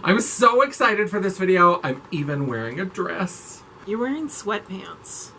I'm so excited for this video. I'm even wearing a dress. You're wearing sweatpants.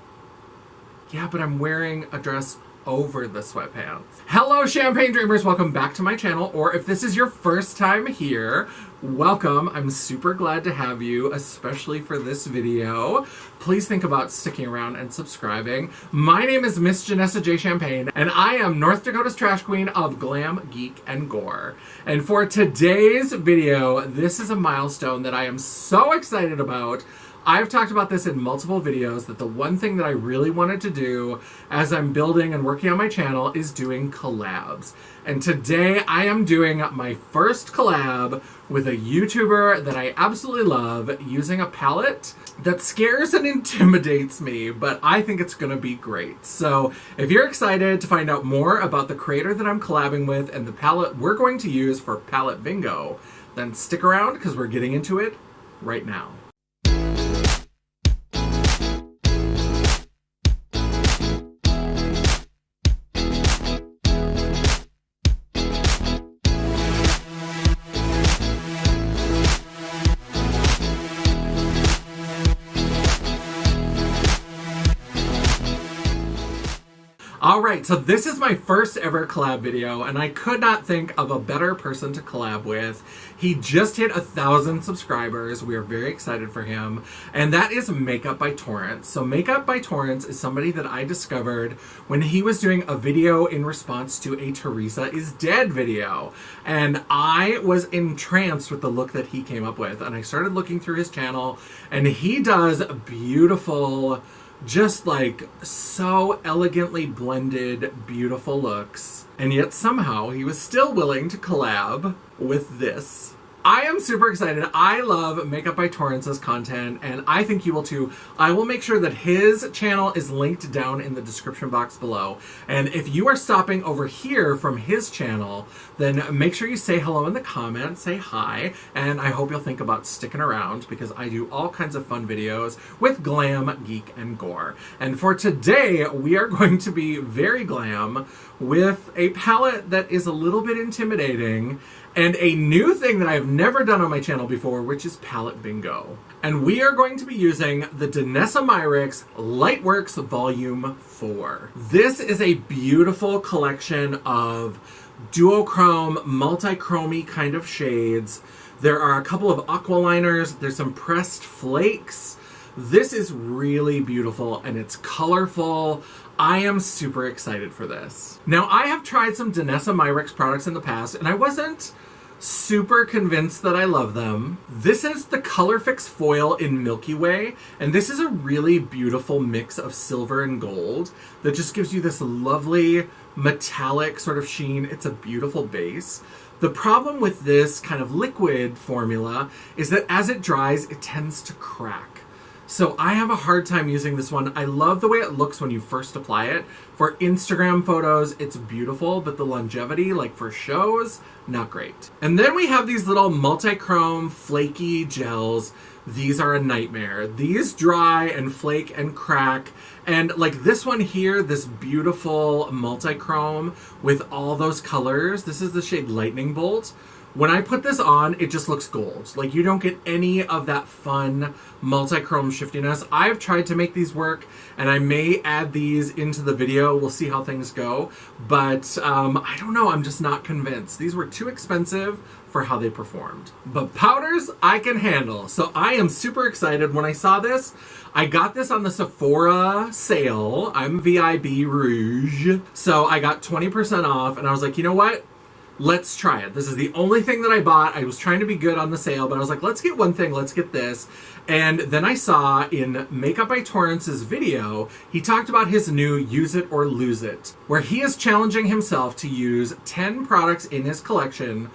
Yeah, but I'm wearing a dress over the sweatpants. Hello, Champagne Dreamers. Welcome back to my channel, or if this is your first time here, welcome. I'm super glad to have you, especially for this video. Please think about sticking around and subscribing. My name is Miss Danessa J. Champagne, and I am North Dakota's trash queen of glam, geek, and gore. And for today's video, this is a milestone that I am so excited about. I've talked about this in multiple videos, that the one thing that I really wanted to do as I'm building and working on my channel is doing collabs. And today I am doing my first collab with a YouTuber that I absolutely love, using a palette that scares and intimidates me, but I think it's gonna be great. So if you're excited to find out more about the creator that I'm collabing with and the palette we're going to use for palette bingo, then stick around because we're getting into it right now. Alright, so this is my first ever collab video, and I could not think of a better person to collab with. He just hit 1,000 subscribers. We are very excited for him. And that is Makeup By Torrence. So Makeup By Torrence is somebody that I discovered when he was doing a video in response to a Teresa is Dead video. And I was entranced with the look that he came up with. And I started looking through his channel, and he does beautiful, just like so elegantly blended, beautiful looks. And yet somehow he was still willing to collab with this. I am super excited. I love Makeup By Torrence's content, and I think you will too. I will make sure that his channel is linked down in the description box below. And if you are stopping over here from his channel, then make sure you say hello in the comments, say hi, and I hope you'll think about sticking around because I do all kinds of fun videos with glam, geek, and gore. And for today, we are going to be very glam with a palette that is a little bit intimidating, and a new thing that I've never done on my channel before, which is palette bingo. And we are going to be using the Danessa Myricks Lightworks V4. This is a beautiful collection of duochrome, multi-chrome-y kind of shades. There are a couple of aqualiners, there's some pressed flakes. This is really beautiful and it's colorful. I am super excited for this. Now, I have tried some Danessa Myricks products in the past, and I wasn't super convinced that I love them. This is the Color Fix Foil in Milky Way, and this is a really beautiful mix of silver and gold that just gives you this lovely metallic sort of sheen. It's a beautiful base. The problem with this kind of liquid formula is that as it dries, it tends to crack. So I have a hard time using this one. I love the way it looks when you first apply it. For Instagram photos, it's beautiful, but the longevity, like for shows, not great. And then we have these little multi-chrome flaky gels. These are a nightmare. These dry and flake and crack. And like this one here, this beautiful multi-chrome with all those colors. This is the shade Lightning Bolt. When I put this on, it just looks gold. Like, you don't get any of that fun multi-chrome shiftiness. I've tried to make these work, and I may add these into the video. We'll see how things go. But I don't know, I'm just not convinced. These were too expensive for how they performed. But powders, I can handle. So I am super excited. When I saw this, I got this on the Sephora sale. I'm VIB Rouge. So I got 20% off, and I was like, you know what? Let's try it. This is the only thing that I bought. I was trying to be good on the sale, but I was like, let's get one thing, let's get this. And then I saw in Makeup By Torrence's video, he talked about his new Use It or Lose It, where he is challenging himself to use 10 products in his collection,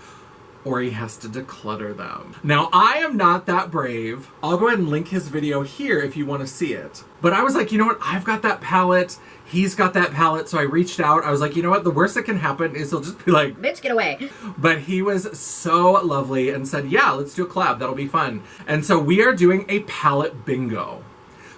or he has to declutter them. Now, I am not that brave. I'll go ahead and link his video here if you want to see it. But I was like, you know what? I've got that palette. He's got that palette. So I reached out. I was like, you know what? The worst that can happen is he'll just be like, bitch, get away. But he was so lovely and said, yeah, let's do a collab. That'll be fun. And so we are doing a palette bingo.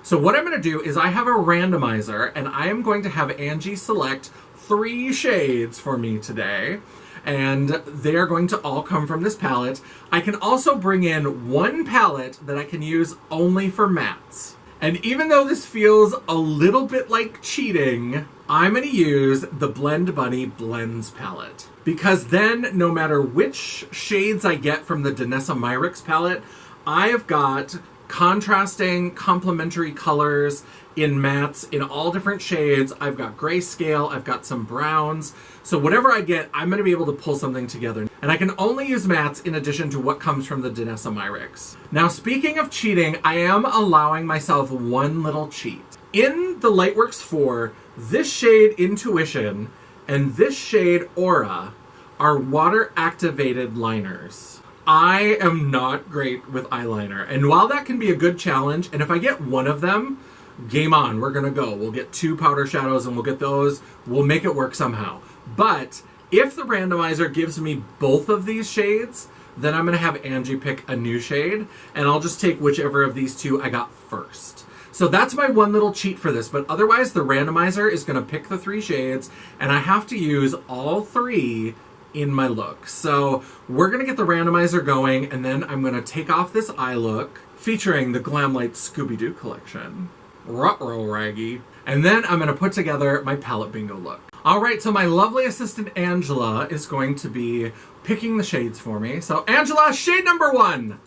So what I'm going to do is I have a randomizer, and I am going to have Angie select 3 shades for me today. and they are going to all come from this palette. I can also bring in one palette that I can use only for mattes. And even though this feels a little bit like cheating, I'm going to use the Blend Bunny Blends palette. Because then, no matter which shades I get from the Danessa Myricks palette, I've got contrasting, complementary colors in mattes in all different shades. I've got grayscale, I've got some browns. So whatever I get, I'm going to be able to pull something together. And I can only use mattes in addition to what comes from the Danessa Myricks. Now, speaking of cheating, I am allowing myself one little cheat. In the Lightworks 4, this shade Intuition and this shade Aura are water-activated liners. I am not great with eyeliner. And while that can be a good challenge, and if I get one of them, game on, we're gonna go. We'll get 2 powder shadows and we'll get those. We'll make it work somehow. But if the randomizer gives me both of these shades, then I'm gonna have Angie pick a new shade, and I'll just take whichever of these 2 I got first. So that's my one little cheat for this, but otherwise the randomizer is gonna pick the 3 shades, and I have to use all 3 in my look. So we're gonna get the randomizer going, and then I'm gonna take off this eye look featuring the Glamlight Scooby-Doo collection. Ruh-roh, raggy. And then I'm gonna put together my palette bingo look. All right, so my lovely assistant Angela is going to be picking the shades for me. So Angela, shade number 1.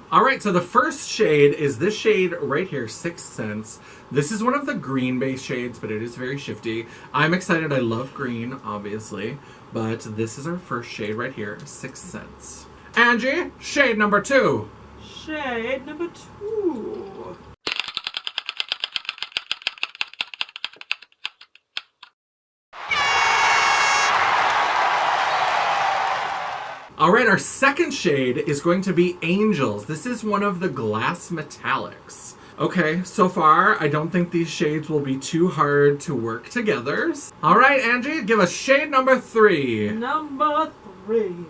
All right, so the first shade is this shade right here, Sixth Sense. This is one of the green-based shades, but it is very shifty. I'm excited. I love green, obviously, but this is our first shade right here, Sixth Sense. Angie, shade number 2. Shade number 2. All right, our second shade is going to be Angels. This is one of the glass metallics. Okay, so far, I don't think these shades will be too hard to work together. All right, Angie, give us shade number 3. Number 3.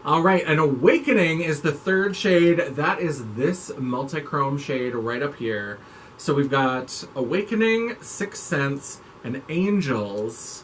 All right, and Awakening is the third shade. That is this multi-chrome shade right up here. So we've got Awakening, Sixth Sense, and Angels.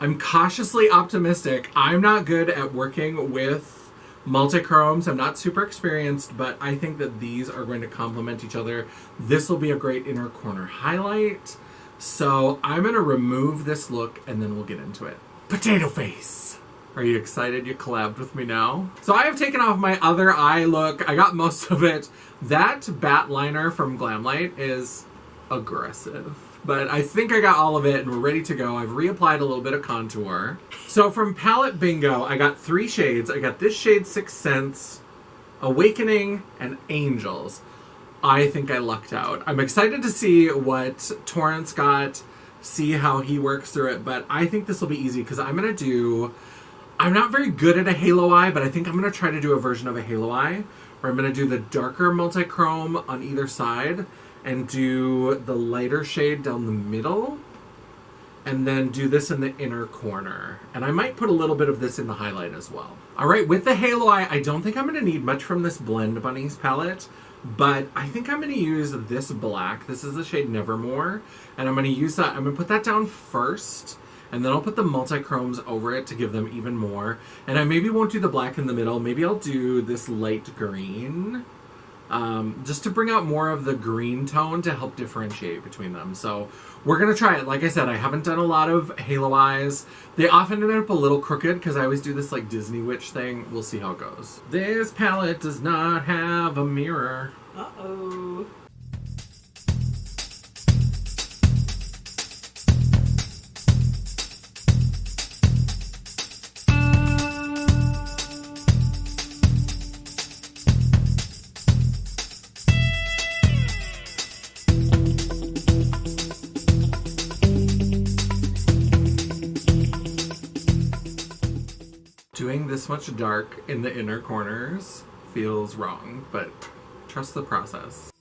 I'm cautiously optimistic. I'm not good at working with multi-chromes. I'm not super experienced, but I think that these are going to complement each other. This will be a great inner corner highlight. So I'm going to remove this look, and then we'll get into it. Potato Face. Are you excited you collabed with me now? So I have taken off my other eye look. I got most of it. That bat liner from Glamlight is aggressive, but I think I got all of it and we're ready to go. I've reapplied a little bit of contour. So from Palette Bingo, I got 3 shades. I got this shade, Sixth Sense, Awakening, and Angels. I think I lucked out. I'm excited to see what Torrence got, see how he works through it, but I think this will be easy because I'm not very good at a halo eye, but I think I'm going to try to do a version of a halo eye where I'm going to do the darker multi-chrome on either side and do the lighter shade down the middle and then do this in the inner corner. And I might put a little bit of this in the highlight as well. All right, with the halo eye, I don't think I'm going to need much from this Blend Bunnies palette, but I think I'm going to use this black. This is the shade Nevermore, and I'm going to use that. I'm going to put that down first, and then I'll put the multi-chromes over it to give them even more. And I maybe won't do the black in the middle. Maybe I'll do this light green, just to bring out more of the green tone to help differentiate between them. So we're going to try it. Like I said, I haven't done a lot of halo eyes. They often end up a little crooked because I always do this like Disney witch thing. We'll see how it goes. This palette does not have a mirror. Uh-oh. Doing this much dark in the inner corners feels wrong, but trust the process.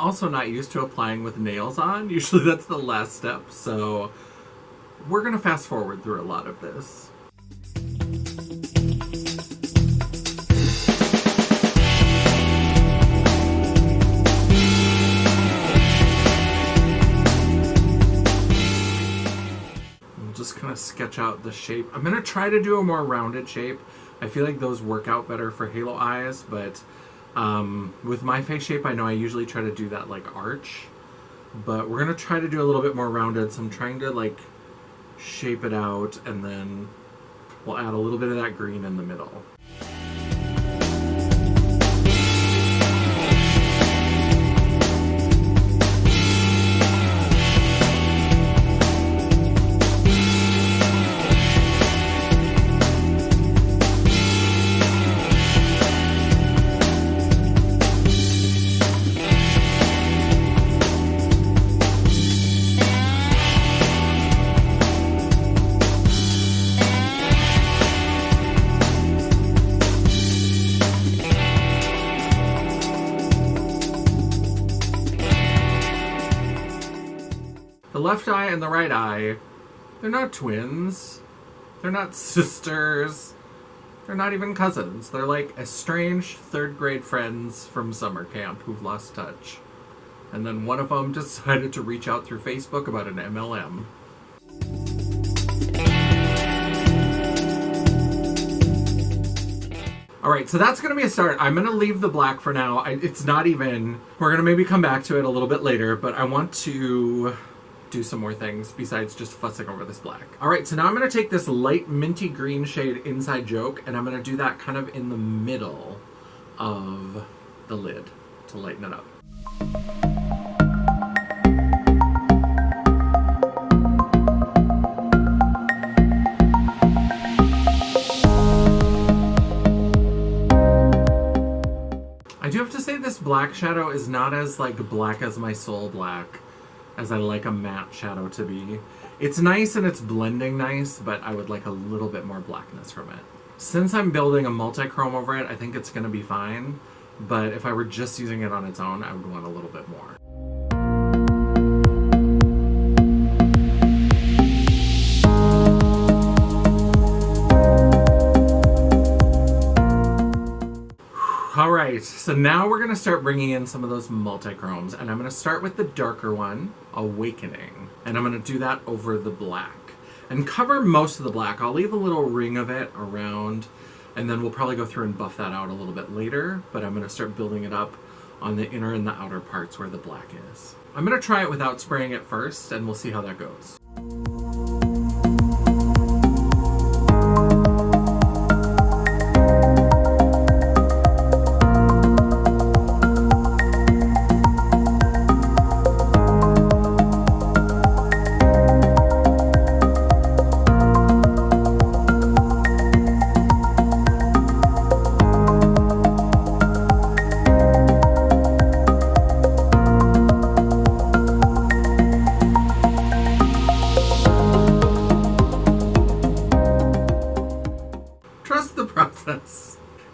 also not used to applying with nails on. Usually that's the last step, so we're going to fast forward through a lot of this. Just kind of sketch out the shape. I'm going to try to do a more rounded shape. I feel like those work out better for halo eyes, but with my face shape, I know I usually try to do that like arch, but we're going to try to do a little bit more rounded, so I'm trying to like shape it out, and then we'll add a little bit of that green in the middle. The left eye and the right eye, they're not twins. They're not sisters. They're not even cousins. They're like estranged third grade friends from summer camp who've lost touch. And then one of them decided to reach out through Facebook about an MLM. Alright, so that's going to be a start. I'm going to leave the black for now. It's not even... We're going to maybe come back to it a little bit later, but I want to do some more things besides just fussing over this black. Alright, so now I'm going to take this light minty green shade Inside Joke, and I'm going to do that kind of in the middle of the lid to lighten it up. I do have to say this black shadow is not as like black as my soul black as I like a matte shadow to be. It's nice and it's blending nice, but I would like a little bit more blackness from it. Since I'm building a multi-chrome over it, I think it's going to be fine, but if I were just using it on its own, I would want a little bit more. Alright, so now we're going to start bringing in some of those multi-chromes, and I'm going to start with the darker one, Awakening, and I'm going to do that over the black. And cover most of the black. I'll leave a little ring of it around, and then we'll probably go through and buff that out a little bit later, but I'm going to start building it up on the inner and the outer parts where the black is. I'm going to try it without spraying it first, and we'll see how that goes.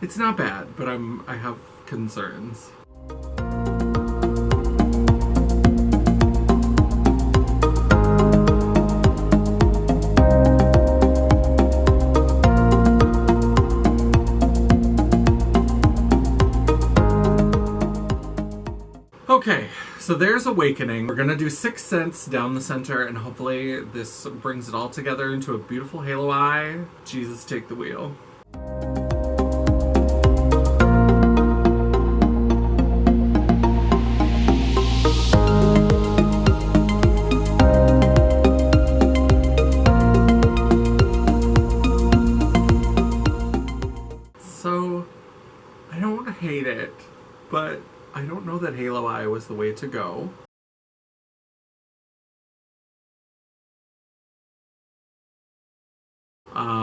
It's not bad, but I have concerns. Okay, so there's Awakening. We're gonna do 6 cents down the center, and hopefully this brings it all together into a beautiful halo eye. Jesus, take the wheel. So, I don't hate it, but I don't know that halo eye was the way to go.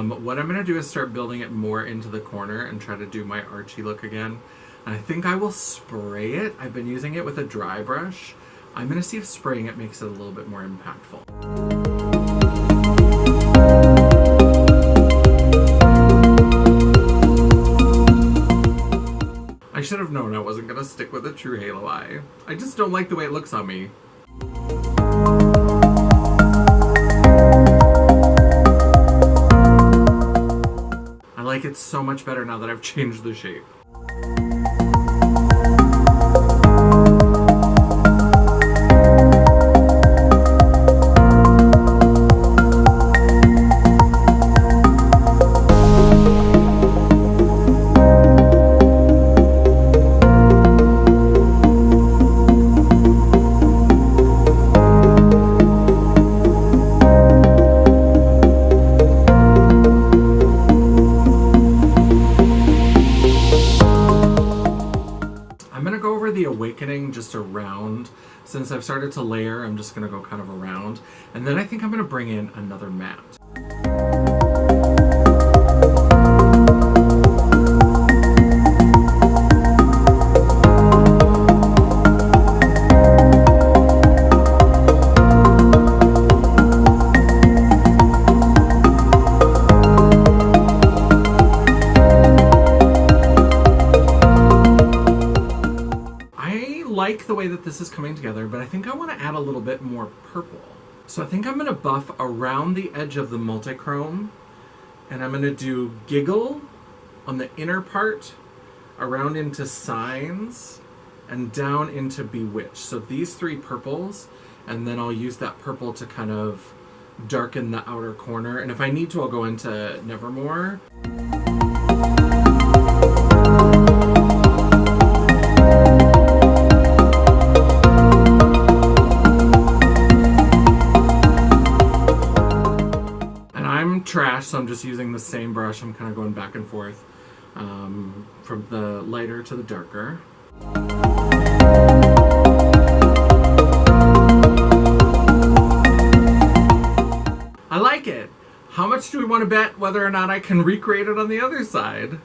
What I'm going to do is start building it more into the corner and try to do my archy look again. And I think I will spray it. I've been using it with a dry brush. I'm going to see if spraying it makes it a little bit more impactful. I should should have known I wasn't going to stick with a true halo eye. I just don't like the way it looks on me. I like it so much better now that I've changed the shape. The awakening just around. Since I've started to layer, I'm just going to go kind of around, and then I think I'm going to bring in another matte. Like the way that this is coming together, but I think I want to add a little bit more purple. So I think I'm going to buff around the edge of the multichrome, and I'm going to do Giggle on the inner part, around into Signs, and down into Bewitch. So these three purples, and then I'll use that purple to kind of darken the outer corner, and if I need to, I'll go into Nevermore. Trash, so I'm just using the same brush. I'm kind of going back and forth from the lighter to the darker. I like it. How much do we want to bet whether or not I can recreate it on the other side?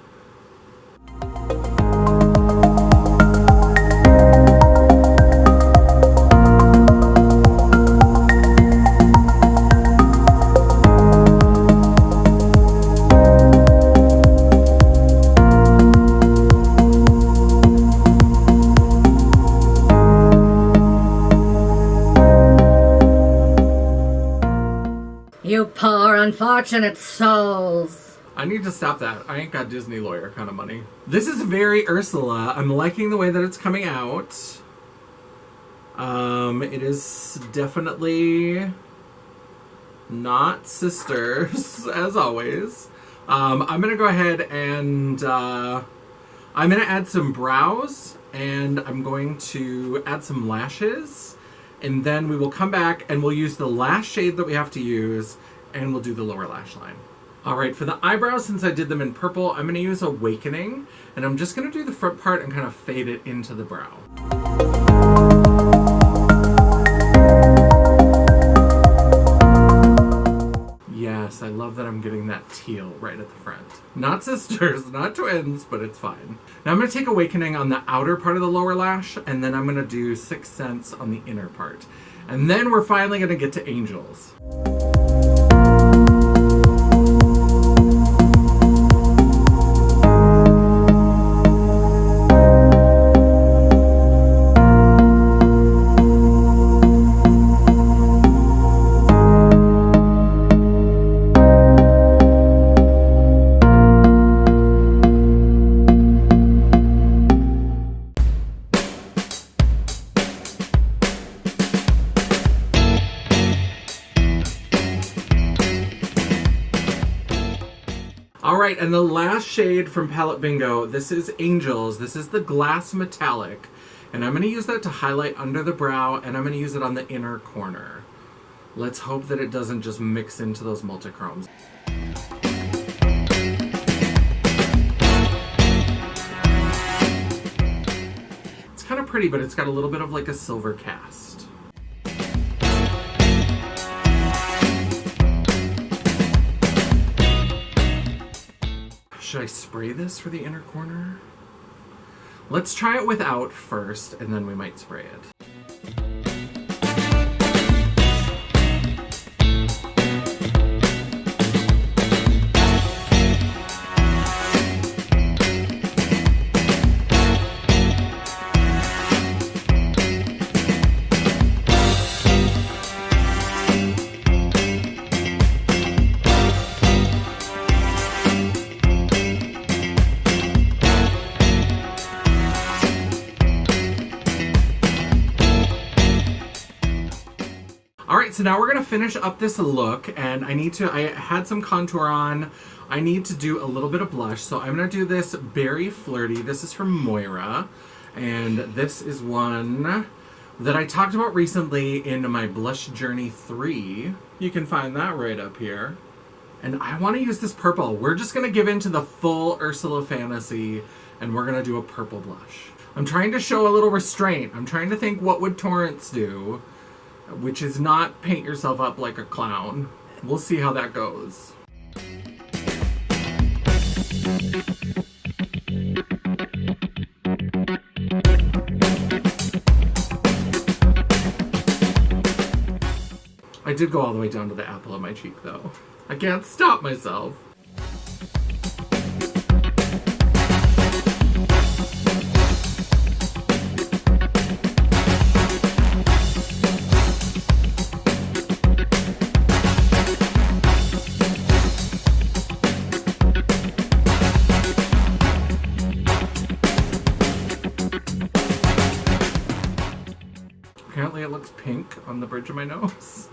You poor unfortunate souls. I need to stop that. I ain't got Disney lawyer kind of money. This is very Ursula. I'm liking the way that it's coming out. It is definitely not Sisters, as always. I'm going to go ahead and I'm going to add some brows, and I'm going to add some lashes. And then we will come back and we'll use the last shade that we have to use, and we'll do the lower lash line. Alright, for the eyebrows, since I did them in purple, I'm going to use Awakening, and I'm just going to do the front part and kind of fade it into the brow. Yes, I love that I'm getting that teal right at the front. Not sisters, not twins, but it's fine. Now I'm going to take Awakening on the outer part of the lower lash, and then I'm going to do Sixth Sense on the inner part. And then we're finally going to get to Angels. Alright, and the last shade from Palette Bingo, this is Angels. This is the Glass Metallic. And I'm going to use that to highlight under the brow, and I'm going to use it on the inner corner. Let's hope that it doesn't just mix into those multichromes. It's kind of pretty, but it's got a little bit of like a silver cast. Should I spray this for the inner corner? Let's try it without first, and then we might spray it. so now we're going to finish up this look, and I had some contour on. I need to do a little bit of blush, so I'm going to do this Berry Flirty. This is from Moira, and this is one that I talked about recently in my Blush Journey 3. You can find that right up here. And I want to use this purple. We're just going to give in to the full Ursula fantasy, and we're going to do a purple blush. I'm trying to show a little restraint. I'm trying to think what would Torrence do, which is not paint yourself up like a clown. We'll see how that goes. I did go all the way down to the apple of my cheek, though. I can't stop myself. Apparently it looks pink on the bridge of my nose.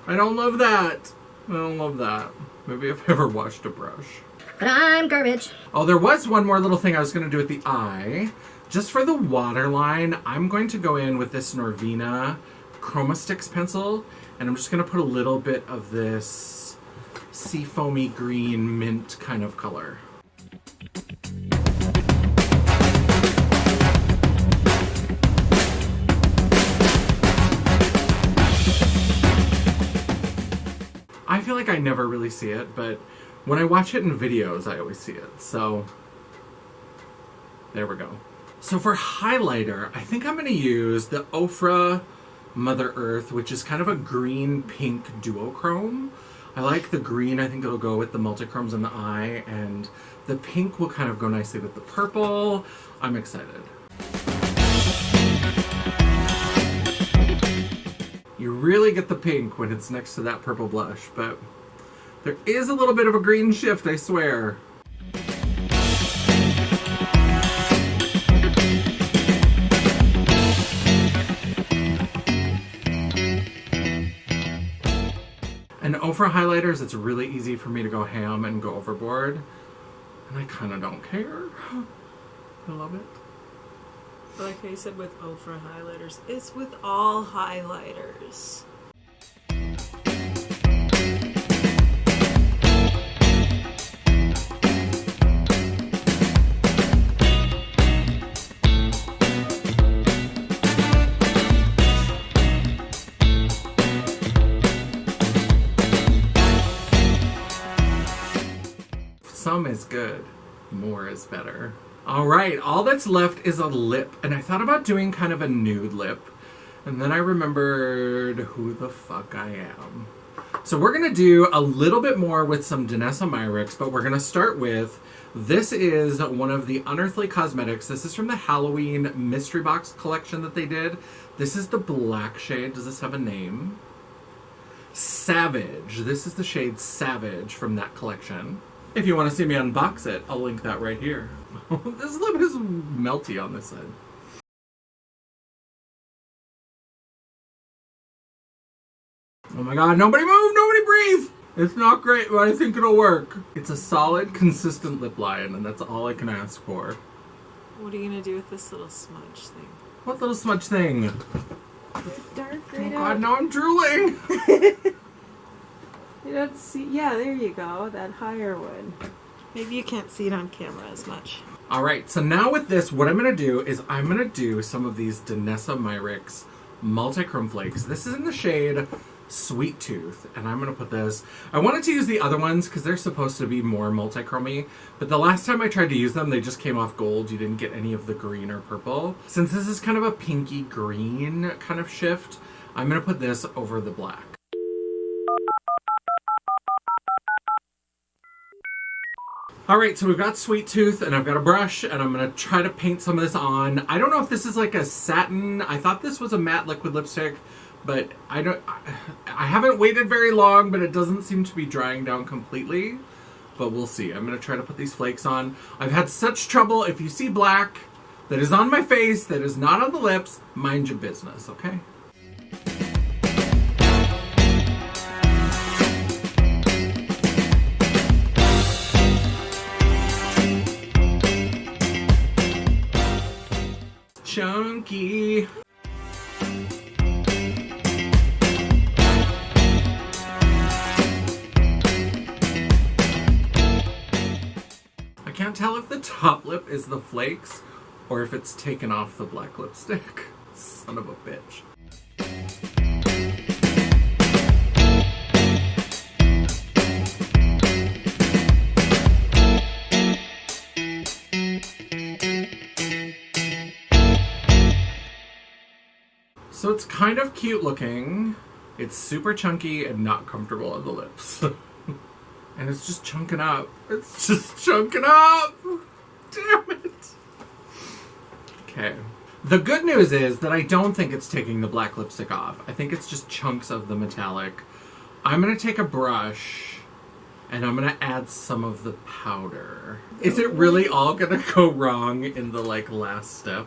I don't love that. I don't love that. Maybe I've ever washed a brush. But I'm garbage. Oh, there was one more little thing I was going to do with the eye. Just for the waterline, I'm going to go in with this Norvina Chroma Sticks pencil, and I'm just going to put a little bit of this seafoamy green mint kind of color. I feel like I never really see it, but when I watch it in videos, I always see it. So, there we go. So for highlighter, I think I'm going to use the Ofra Mother Earth, which is kind of a green-pink duochrome. I like the green. I think it'll go with the multichromes in the eye, and the pink will kind of go nicely with the purple. I'm excited. You really get the pink when it's next to that purple blush, but there is a little bit of a green shift, I swear. And Ofra highlighters, it's really easy for me to go ham and go overboard, and I kind of don't care. I love it. Like I said with Ofra highlighters, it's with all highlighters. Some is good, more is better. All right, all that's left is a lip, and I thought about doing kind of a nude lip, and then I remembered who the fuck I am. So we're gonna do a little bit more with some Danessa Myricks, but we're gonna start with, this is one of the Unearthly Cosmetics. This is from the Halloween mystery box collection that they did. This is the black shade. Does this have a name? Savage. This is the shade Savage from that collection. If you want to see me unbox it, I'll link that right here. This lip is melty on this side. Oh my god, nobody move, nobody breathe! It's not great, but I think it'll work. It's a solid, consistent lip line, and that's all I can ask for. What are you gonna do with this little smudge thing? What little smudge thing? Dark Oh right god, out. now I'm drooling! You don't see. Yeah, there you go. That higher one. Maybe you can't see it on camera as much. Alright, so now with this, what I'm going to do is I'm going to do some of these Danessa Myricks Multichrome Flakes. This is in the shade Sweet Tooth, and I'm going to put this... I wanted to use the other ones because they're supposed to be more multichromy, but the last time I tried to use them, they just came off gold. You didn't get any of the green or purple. Since this is kind of a pinky green kind of shift, I'm going to put this over the black. Alright, so we've got Sweet Tooth, and I've got a brush, and I'm going to try to paint some of this on. I don't know if this is like a satin. I thought this was a matte liquid lipstick, but I haven't waited very long, but it doesn't seem to be drying down completely. But we'll see. I'm going to try to put these flakes on. I've had such trouble. If you see black that is on my face, that is not on the lips, mind your business, okay? chunky. I can't tell if the top lip is the flakes or if it's taken off the black lipstick. Son of a bitch. So it's kind of cute looking. It's super chunky and not comfortable on the lips. And it's just chunking up. It's just chunking up! Damn it! Okay. The good news is that I don't think it's taking the black lipstick off. I think it's just chunks of the metallic. I'm gonna take a brush and I'm gonna add some of the powder. Is it really all gonna go wrong in the last step?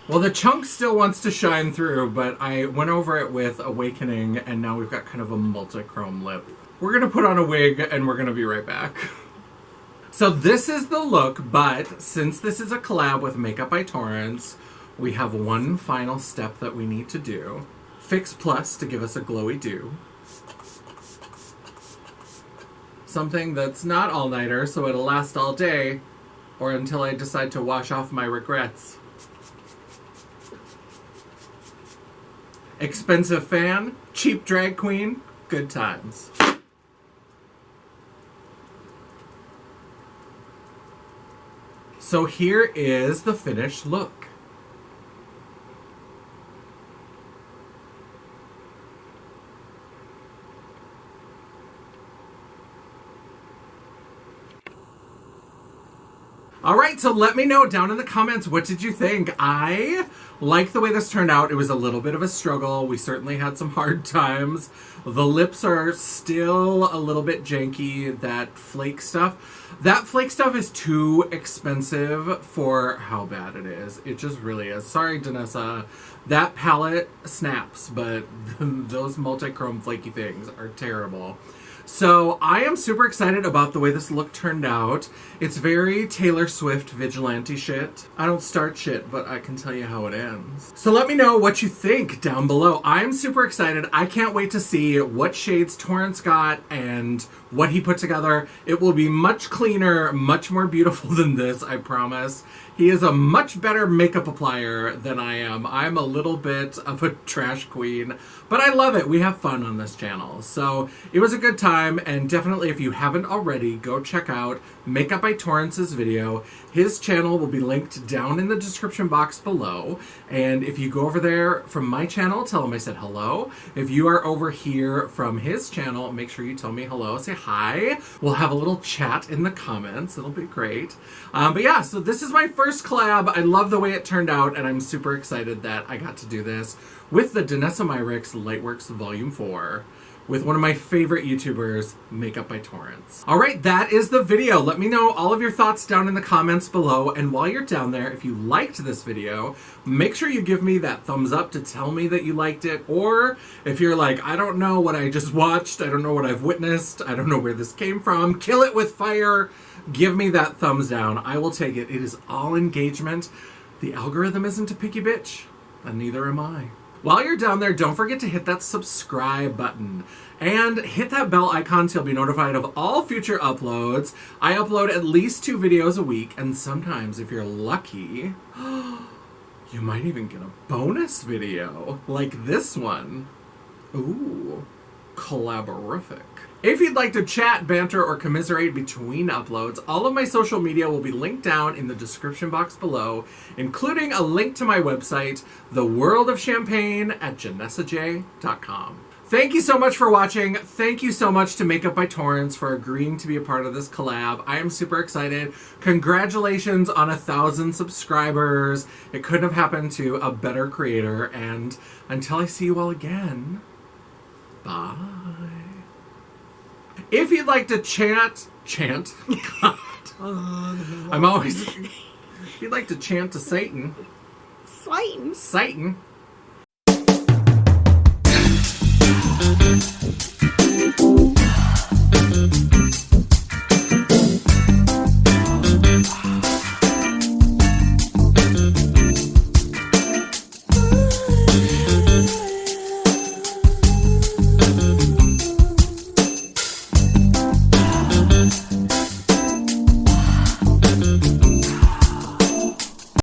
Well, the chunk still wants to shine through, but I went over it with Awakening, and now we've got kind of a multi-chrome lip. We're going to put on a wig, and we're going to be right back. So this is the look, but since this is a collab with Makeup by Torrence, we have one final step that we need to do. Fix Plus to give us a glowy dew. Something that's not all-nighter, so it'll last all day, or until I decide to wash off my regrets. Expensive fan, cheap drag queen, good times. So here is the finished look. Alright, so let me know down in the comments, what did you think? I like the way this turned out. It was a little bit of a struggle. We certainly had some hard times. The lips are still a little bit janky, that flake stuff. That flake stuff is too expensive for how bad it is. It just really is. Sorry, Danessa. That palette snaps, but those multi-chrome flaky things are terrible. So I am super excited about the way this look turned out. It's very Taylor Swift vigilante shit. I don't start shit, but I can tell you how it ends. So let me know what you think down below. I'm super excited. I can't wait to see what shades Torrence got and what he put together. It will be much cleaner, much more beautiful than this, I promise. He is a much better makeup applier than I am. I'm a little bit of a trash queen, but I love it. We have fun on this channel. So it was a good time, and definitely if you haven't already, go check out Makeup by Torrence's video. His channel will be linked down in the description box below, and if you go over there from my channel, tell him I said hello. If you are over here from his channel, make sure you tell me hello, say hi. We'll have a little chat in the comments. It'll be great. But yeah, so this is my first collab. I love the way it turned out, and I'm super excited that I got to do this with the Danessa Myricks Lightworks V4 with one of my favorite YouTubers, Makeup by Torrence. Alright, that is the video. Let me know all of your thoughts down in the comments below, and while you're down there, if you liked this video, make sure you give me that thumbs up to tell me that you liked it, or if you're like, I don't know what I just watched, I don't know what I've witnessed, I don't know where this came from, kill it with fire, give me that thumbs down. I will take it. It is all engagement. The algorithm isn't a picky bitch, and neither am I. While you're down there, don't forget to hit that subscribe button and hit that bell icon so you'll be notified of all future uploads. I upload at least 2 videos a week, and sometimes, if you're lucky, you might even get a bonus video, like this one. Ooh, collaborific. If you'd like to chat, banter, or commiserate between uploads, all of my social media will be linked down in the description box below, including a link to my website, The World of Champagne at JanessaJaye.com. Thank you so much for watching. Thank you so much to Makeup by Torrence for agreeing to be a part of this collab. I am super excited. Congratulations on 1,000 subscribers. It couldn't have happened to a better creator. And until I see you all again, bye. If you'd like to chant. God. I'm always... If you'd like to chant to Satan. Satan. Satan.